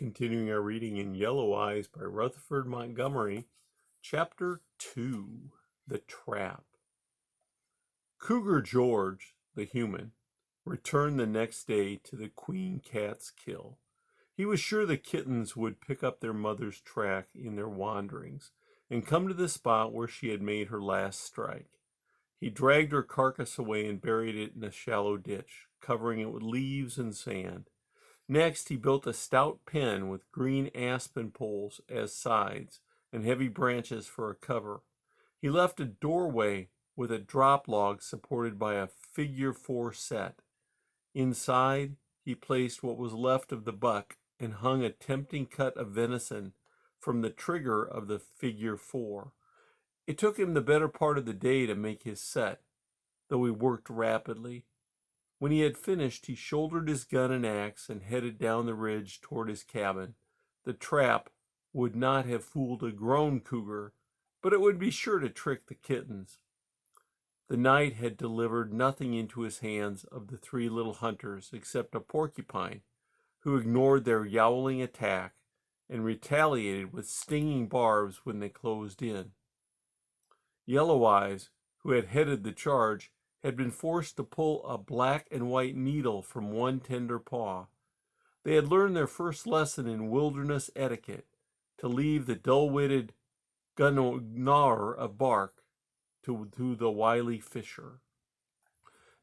continuing our reading in Yellow Eyes by Rutherford Montgomery, Chapter 2, The Trap. Cougar George, the human, returned the next day to the Queen Cat's kill. He was sure the kittens would pick up their mother's track in their wanderings and come to the spot where she had made her last strike. He dragged her carcass away and buried it in a shallow ditch, covering it with leaves and sand. Next, he built a stout pen with green aspen poles as sides and heavy branches for a cover. He left a doorway with a drop log supported by a figure-4 set. Inside, he placed what was left of the buck and hung a tempting cut of venison from the trigger of the figure-4. It took him the better part of the day to make his set, though he worked rapidly. When he had finished, he shouldered his gun and axe and headed down the ridge toward his cabin. The trap would not have fooled a grown cougar, but it would be sure to trick the kittens. The night had delivered nothing into his hands of the three little hunters except a porcupine, who ignored their yowling attack and retaliated with stinging barbs when they closed in. Yellow Eyes, who had headed the charge, had been forced to pull a black and white needle from one tender paw. They had learned their first lesson in wilderness etiquette, to leave the dull-witted gnawer of bark to the wily fisher.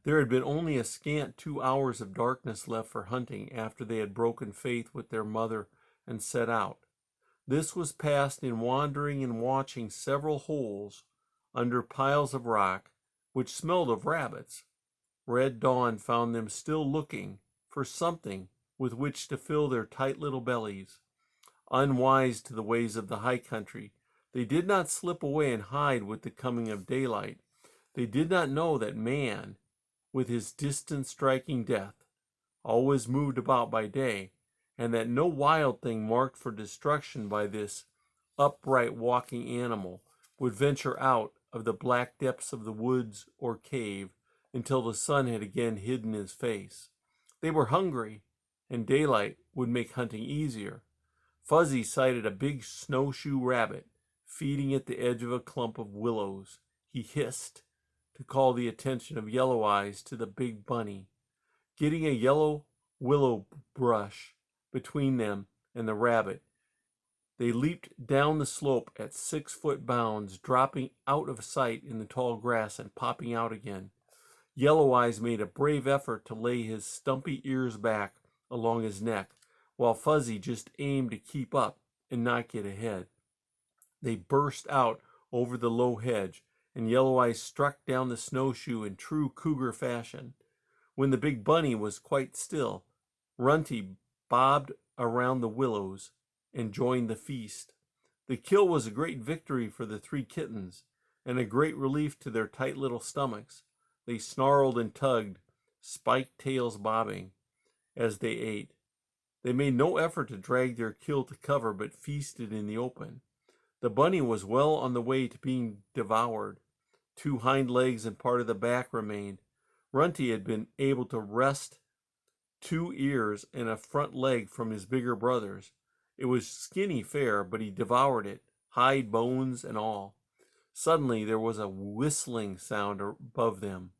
There had been only a scant 2 hours of darkness left for hunting after they had broken faith with their mother and set out. This was passed in wandering and watching several holes under piles of rock, which smelled of rabbits. Red dawn found them still looking for something with which to fill their tight little bellies. Unwise to the ways of the high country, they did not slip away and hide with the coming of daylight. They did not know that man, with his distant striking death, always moved about by day, and that no wild thing marked for destruction by this upright walking animal would venture out of the black depths of the woods or cave until the sun had again hidden his face. They were hungry, and daylight would make hunting easier. Fuzzy sighted a big snowshoe rabbit feeding at the edge of a clump of willows. He hissed to call the attention of Yellow Eyes to the big bunny. Getting a yellow willow brush between them and the rabbit, they leaped down the slope at 6-foot bounds, dropping out of sight in the tall grass and popping out again. Yellow Eyes made a brave effort to lay his stumpy ears back along his neck, while Fuzzy just aimed to keep up and not get ahead. They burst out over the low hedge, and Yellow Eyes struck down the snowshoe in true cougar fashion. When the big bunny was quite still, Runty bobbed around the willows and joined the feast. The kill was a great victory for the three kittens, and a great relief to their tight little stomachs. They snarled and tugged, spiked tails bobbing, as they ate. They made no effort to drag their kill to cover, but feasted in the open. The bunny was well on the way to being devoured. 2 hind legs and part of the back remained. Runty had been able to wrest 2 ears and a front leg from his bigger brothers. It was skinny fare, but he devoured it, hide, bones, and all. Suddenly there was a whistling sound above them,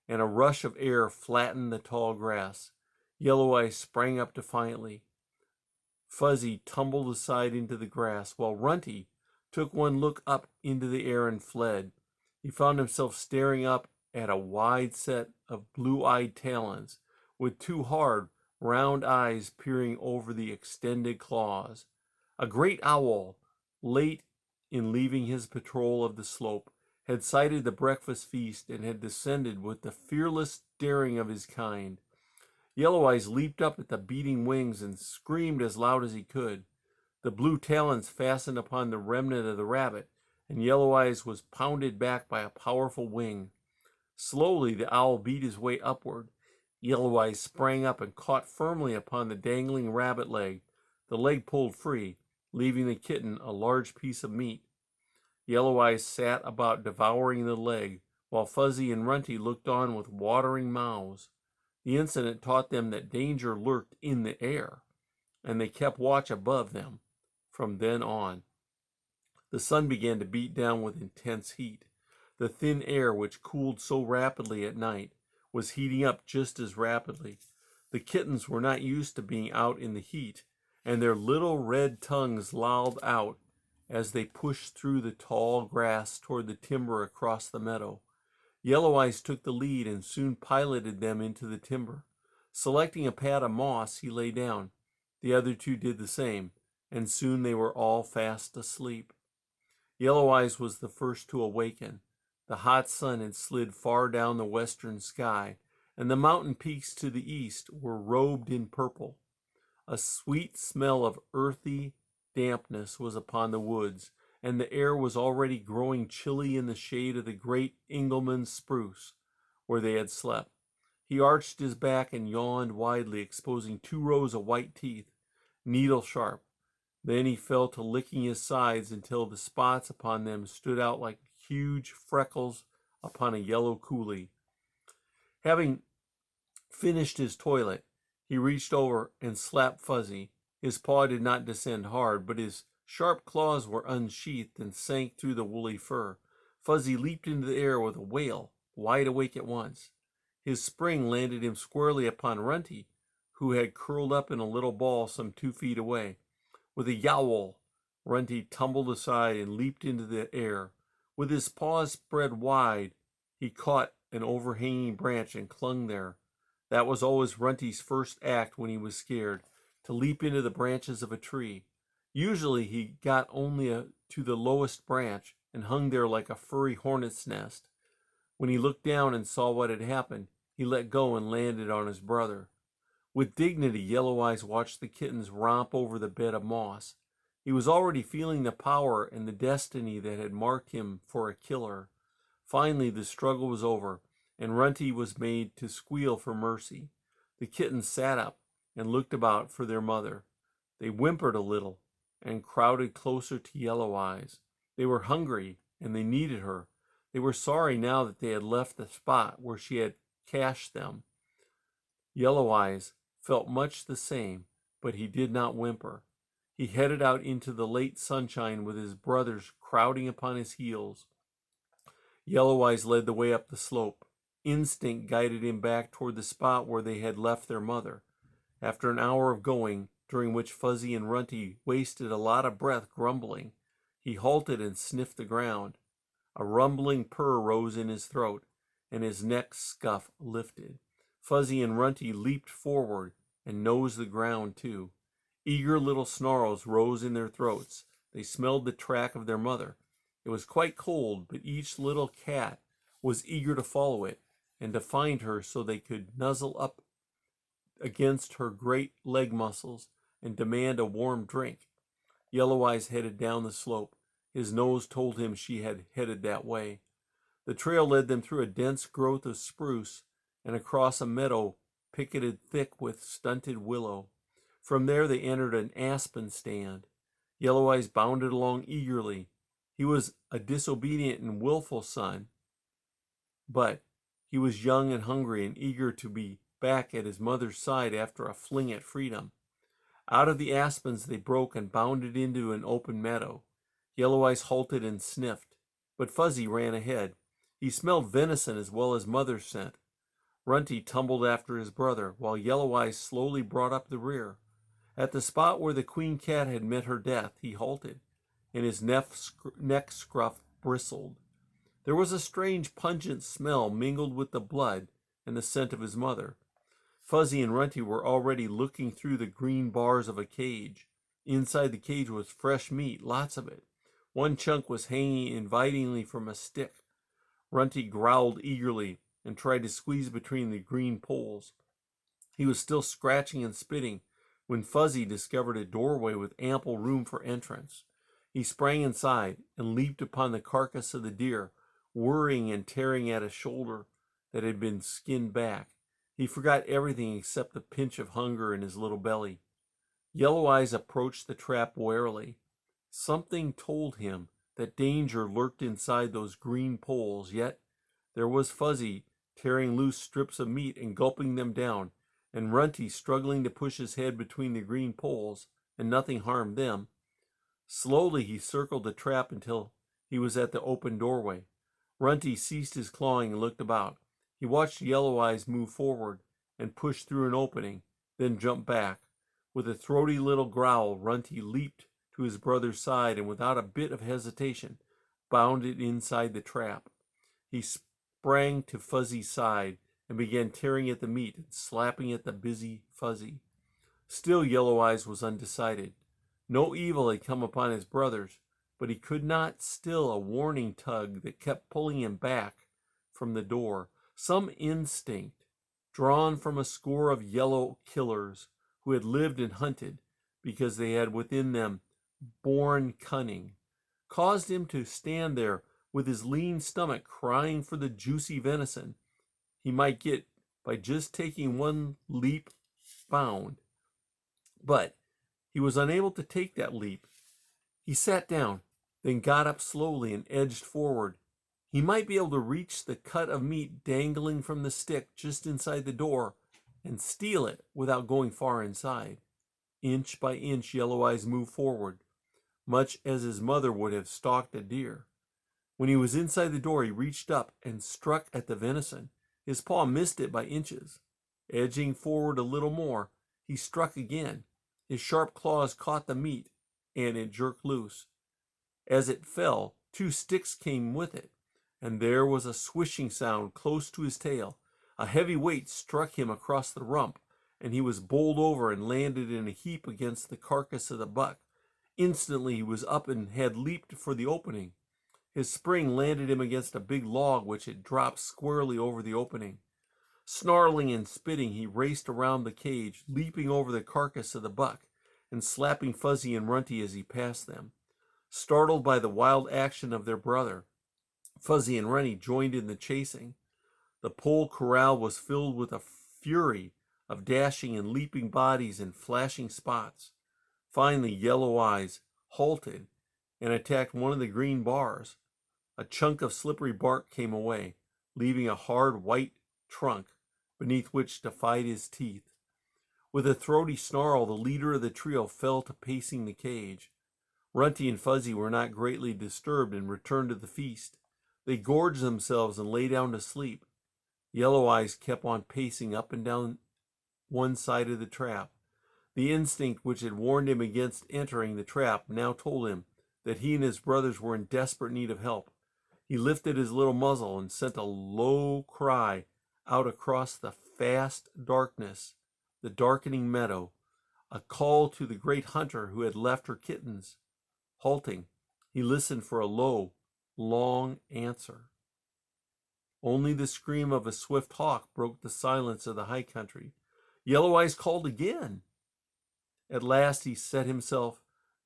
and a rush of air flattened the tall grass. Yellow Eyes sprang up defiantly. Fuzzy tumbled aside into the grass, while Runty took one look up into the air and fled. He found himself staring up at a wide set of blue-eyed talons, with 2 hard, round eyes peering over the extended claws. A great owl, late in leaving his patrol of the slope, had sighted the breakfast feast and had descended with the fearless daring of his kind. Yellow Eyes leaped up at the beating wings and screamed as loud as he could. The blue talons fastened upon the remnant of the rabbit, and Yellow Eyes was pounded back by a powerful wing. Slowly the owl beat his way upward. Yellow Eyes sprang up and caught firmly upon the dangling rabbit leg. The leg pulled free, leaving the kitten a large piece of meat. Yellow Eyes sat about devouring the leg, while Fuzzy and Runty looked on with watering mouths. The incident taught them that danger lurked in the air, and they kept watch above them. From then on, the sun began to beat down with intense heat. The thin air, which cooled so rapidly at night, was heating up just as rapidly. The kittens were not used to being out in the heat, and their little red tongues lolled out as they pushed through the tall grass toward the timber across the meadow. Yellow Eyes took the lead and soon piloted them into the timber. Selecting a pad of moss, he lay down. The other two did the same, and soon they were all fast asleep. Yellow Eyes was the first to awaken. The hot sun had slid far down the western sky, and the mountain peaks to the east were robed in purple. A sweet smell of earthy dampness was upon the woods, and the air was already growing chilly in the shade of the great Engelmann spruce where they had slept. He arched his back and yawned widely, exposing 2 rows of white teeth, needle sharp. Then he fell to licking his sides until the spots upon them stood out like huge freckles upon a yellow coulee. Having finished his toilet, he reached over and slapped Fuzzy. His paw did not descend hard, but his sharp claws were unsheathed and sank through the woolly fur. Fuzzy leaped into the air with a wail, wide awake at once. His spring landed him squarely upon Runty, who had curled up in a little ball some 2 feet away. With a yowl, Runty tumbled aside and leaped into the air. With his paws spread wide, he caught an overhanging branch and clung there. That was always Runty's first act when he was scared, to leap into the branches of a tree. Usually he got only to the lowest branch and hung there like a furry hornet's nest. When he looked down and saw what had happened, he let go and landed on his brother. With dignity, Yellow Eyes watched the kittens romp over the bed of moss. He was already feeling the power and the destiny that had marked him for a killer. Finally, the struggle was over, and Runty was made to squeal for mercy. The kittens sat up and looked about for their mother. They whimpered a little and crowded closer to Yellow Eyes. They were hungry, and they needed her. They were sorry now that they had left the spot where she had cached them. Yellow Eyes felt much the same, but he did not whimper. He headed out into the late sunshine with his brothers crowding upon his heels. Yellow Eyes led the way up the slope. Instinct guided him back toward the spot where they had left their mother. After an hour of going, during which Fuzzy and Runty wasted a lot of breath grumbling, he halted and sniffed the ground. A rumbling purr rose in his throat, and his neck scuff lifted. Fuzzy and Runty leaped forward and nosed the ground too. Eager little snarls rose in their throats. They smelled the track of their mother. It was quite cold, but each little cat was eager to follow it and to find her so they could nuzzle up against her great leg muscles and demand a warm drink. Yellow Eyes headed down the slope. His nose told him she had headed that way. The trail led them through a dense growth of spruce and across a meadow picketed thick with stunted willow. From there they entered an aspen stand. Yellow Eyes bounded along eagerly. He was a disobedient and willful son, but he was young and hungry and eager to be back at his mother's side after a fling at freedom. Out of the aspens they broke and bounded into an open meadow. Yellow Eyes halted and sniffed, but Fuzzy ran ahead. He smelled venison as well as mother's scent. Runty tumbled after his brother, while Yellow Eyes slowly brought up the rear. At the spot where the queen cat had met her death, he halted, and his neck scruff bristled. There was a strange pungent smell mingled with the blood and the scent of his mother. Fuzzy and Runty were already looking through the green bars of a cage. Inside the cage was fresh meat, lots of it. One chunk was hanging invitingly from a stick. Runty growled eagerly and tried to squeeze between the green poles. He was still scratching and spitting when Fuzzy discovered a doorway with ample room for entrance. He sprang inside and leaped upon the carcass of the deer, worrying and tearing at a shoulder that had been skinned back. He forgot everything except the pinch of hunger in his little belly. Yellow Eyes approached the trap warily. Something told him that danger lurked inside those green poles, yet there was Fuzzy tearing loose strips of meat and gulping them down, and Runty struggling to push his head between the green poles, and nothing harmed them. Slowly he circled the trap until he was at the open doorway. Runty ceased his clawing and looked about. He watched Yellow Eyes move forward and push through an opening, then jump back. With a throaty little growl, Runty leaped to his brother's side and without a bit of hesitation bounded inside the trap. He sprang to Fuzzy's side and began tearing at the meat and slapping at the busy Fuzzy. Still Yellow Eyes was undecided. No evil had come upon his brothers, but he could not still a warning tug that kept pulling him back from the door. Some instinct, drawn from a score of yellow killers who had lived and hunted because they had within them born cunning, caused him to stand there with his lean stomach crying for the juicy venison he might get by just taking one leap bound. But he was unable to take that leap. He sat down, then got up slowly and edged forward. He might be able to reach the cut of meat dangling from the stick just inside the door and steal it without going far inside. Inch by inch, Yellow Eyes moved forward, much as his mother would have stalked a deer. When he was inside the door, he reached up and struck at the venison. His paw missed it by inches. Edging forward a little more, he struck again. His sharp claws caught the meat, and it jerked loose. As it fell, 2 sticks came with it, and there was a swishing sound close to his tail. A heavy weight struck him across the rump, and he was bowled over and landed in a heap against the carcass of the buck. Instantly he was up and had leaped for the opening. His spring landed him against a big log which had dropped squarely over the opening. Snarling and spitting, he raced around the cage, leaping over the carcass of the buck and slapping Fuzzy and Runty as he passed them. Startled by the wild action of their brother, Fuzzy and Runty joined in the chasing. The pole corral was filled with a fury of dashing and leaping bodies and flashing spots. Finally, Yellow Eyes halted and attacked one of the green bars. A chunk of slippery bark came away, leaving a hard white trunk beneath which to fight his teeth. With a throaty snarl, the leader of the trio fell to pacing the cage. Runty and Fuzzy were not greatly disturbed and returned to the feast. They gorged themselves and lay down to sleep. Yellow Eyes kept on pacing up and down one side of the trap. The instinct which had warned him against entering the trap now told him that he and his brothers were in desperate need of help. He lifted his little muzzle and sent a low cry out across the vast darkness, the darkening meadow, a call to the great hunter who had left her kittens. Halting, he listened for a low, long answer. Only the scream of a swift hawk broke the silence of the high country. Yellow Eyes called again. At last he set himself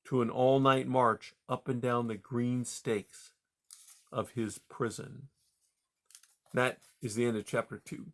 to an all-night march up and down the green stakes of his prison. That is the end of chapter 2.